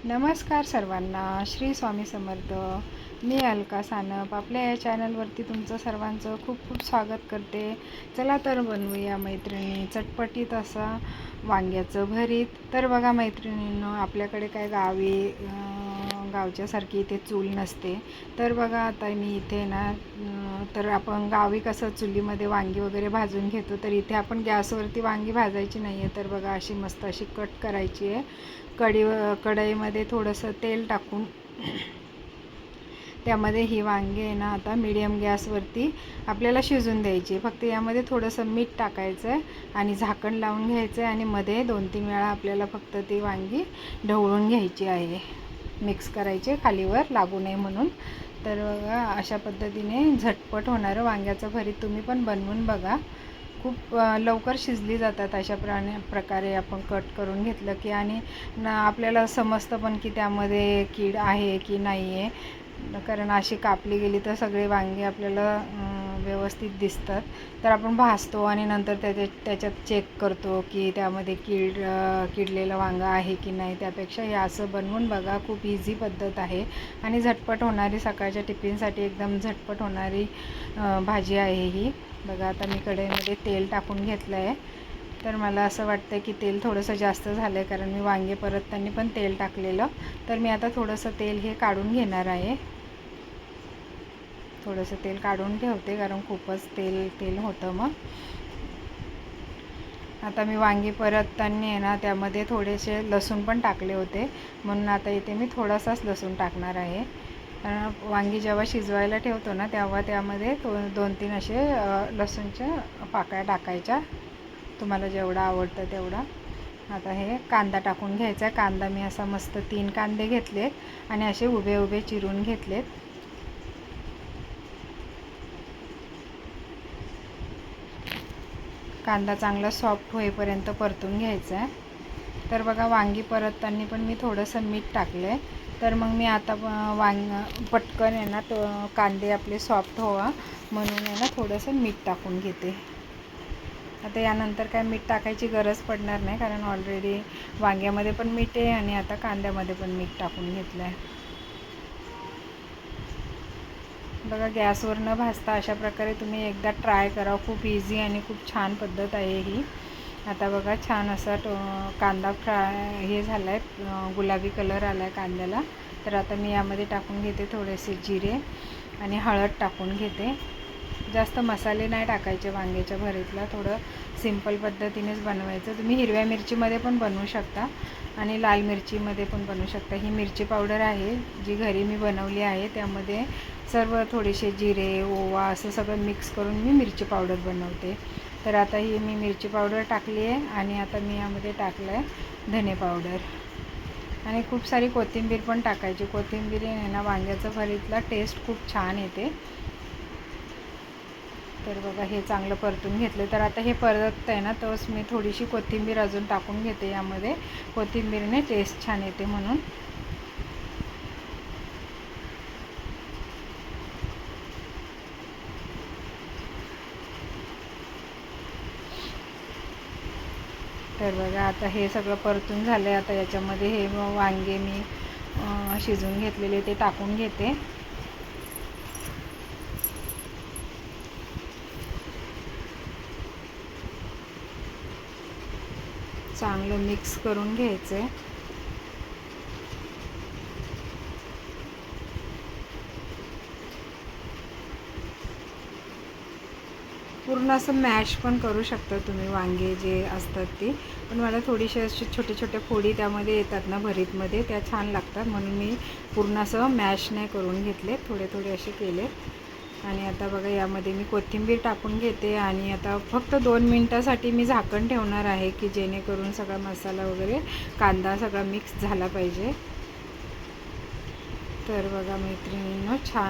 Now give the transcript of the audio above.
नमस्कार सर्वांना, श्री स्वामी समर्थ. मी अलका सानप आपल्या या चॅनलवरती तुमचं सर्वांचं खूप खूप स्वागत करते. चला तर बनवूया मैत्रिणी चटपटीत असा वांग्याचं भरीत. तर बघा मैत्रिणींनो, आपल्याकडे काय गावच्यासारखी इथे चूल नसते. तर बघा आता मी इथे ना तर आपण गावी कसं चुलीमध्ये वांगी वगैरे भाजून घेतो, तर इथे आपण गॅसवरती वांगी भाजायची नाही आहे. तर बघा अशी मस्त अशी कट करायची आहे. कढईमध्ये थोडंसं तेल टाकून त्यामध्ये ही वांगे आहे ना आता मीडियम गॅसवरती आपल्याला शिजून द्यायची. फक्त यामध्ये थोडंसं मीठ टाकायचं आहे आणि झाकण लावून घ्यायचं आहे आणि मध्ये 2-3 वेळा आपल्याला फक्त ती वांगी ढवळून घ्यायची आहे, मिक्स करायचे खालीवर लागू नये म्हणून. तर बघा अशा पद्धतीने झटपट होणारं वांग्याचं भरीत तुम्ही पण बनवून बघा. खूप लवकर शिजली जातात अशा प्रकारे आपण कट करून घेतलं की. आणि आपल्याला समजतं पण की त्यामध्ये कीड आहे की नाही आहे, कारण अशी कापली गेली तर सगळे वांगे आपल्याला व्यवस्थित दिसतात. तर आपण भाजतो आणि नंतर त्याच्यात चेक करतो की त्यामध्ये किडलेलं वांगं आहे की नाही. त्यापेक्षा हे असं बनवून बघा, खूप इझी पद्धत आहे आणि झटपट होणारी, सकाळच्या टिफिनसाठी एकदम झटपट होणारी भाजी आहे ही. बघा आता मी कढईमध्ये तेल टाकून घेतलं आहे. तर मला असं वाटतं की तेल थोडंसं जास्त झालं आहे, कारण मी वांगे परतताना पण तेल टाकलेलं. तर मी आता थोडंसं तेल हे काढून घेणार आहे. थोडंसं तेल काढून ठेवते कारण खूपच तेल होतं मग. आता मी वांगी परतताना आहे ना त्यामध्ये थोडेसे लसूण पण टाकले होते, म्हणून आता इथे मी थोडासाच लसूण टाकणार आहे. कारण वांगी जेव्हा शिजवायला ठेवतो ना तेव्हा त्यामध्ये 2-3 असे लसूणच्या पाकळ्या टाकायच्या, तुम्हाला जेवढा आवडतं तेवढा. आता हे कांदा टाकून घ्यायचा. कांदा मी असा मस्त 3 कांदे घेतले आणि असे उभे उभे चिरून घेतलेत. कांदा चांगला सॉफ्ट होईपर्यंत परतून घ्यायचा आहे. तर बघा वांगी परतताना पण मी थोडंसं मीठ टाकलं आहे. तर मग मी आता पटकन आहे ना कांदे आपले सॉफ्ट व्हावा म्हणून आहे ना थोडंसं मीठ टाकून घेते. आता यानंतर काय मीठ टाकायची गरज पडणार नाही, कारण ऑलरेडी वांग्यामध्ये पण मीठ आहे आणि आता कांद्यामध्ये पण मीठ टाकून घेतलं आहे. बघा गॅसवर न भाजता अशा प्रकारे तुम्ही एकदा ट्राय करा. खूप इझी आणि खूप छान पद्धत आहे ही. आता बघा छान असा कांदा हे झाला आहे, गुलाबी कलर आला आहे कांद्याला. तर आता मी यामध्ये टाकून घेते थोडेसे जिरे आणि हळद टाकून घेते. जास्त मसाले नाही टाकायचे वांग्याच्या भरीतला, थोडं सिंपल पद्धतीनेच बनवायचं. तुम्ही हिरव्या मिरचीमध्ये पण बनवू शकता आणि लाल मिरचीमध्ये पण बनवू शकता. ही मिरची पावडर आहे जी घरी मी बनवली आहे. त्यामध्ये सर्व थोडेसे जिरे, ओवा असं सगळं मिक्स करून मी मिरची पावडर बनवते. तर आता ही मी मिरची पावडर टाकली आहे आणि आता मी यामध्ये टाकलं आहे धने पावडर आणि खूप सारी कोथिंबीर पण टाकायची. कोथिंबीरीने ना वांग्याचं भरीतला टेस्ट खूप छान येते. तर बघा हे चांगलं परतून घेतलं. तर आता हे परततं आहे ना तोच मी थोडीशी कोथिंबीर अजून टाकून घेते यामध्ये. कोथिंबीरने टेस्ट छान येते म्हणून. तर बघा आता हे सगळं परतून झालं आहे. आता याच्यामध्ये हे वांगे मी शिजवून घेतलेले ते टाकून घेते. चांगलं मिक्स करून घ्यायचं आहे. पूर्ण असं मॅश पण करू शकता तुम्ही वांगे जे असतात ती. पण मला थोडीशी अशी छोटे छोटे फोडी त्यामध्ये येतात ना भरीतमध्ये, त्या छान लागतात म्हणून मी पूर्ण असं मॅश नाही करून घेतले, थोडे थोडे असे केले. आणि आता बघा यामध्ये मी कोथिंबीर टाकून घेते आणि आता फक्त 2 मिनटासाठी मी झाकण ठेवणार आहे की जेणेकरून सगळा मसाला वगैरे कांदा सगळा मिक्स झाला पाहिजे. तर बघा मैत्रिणींनो छान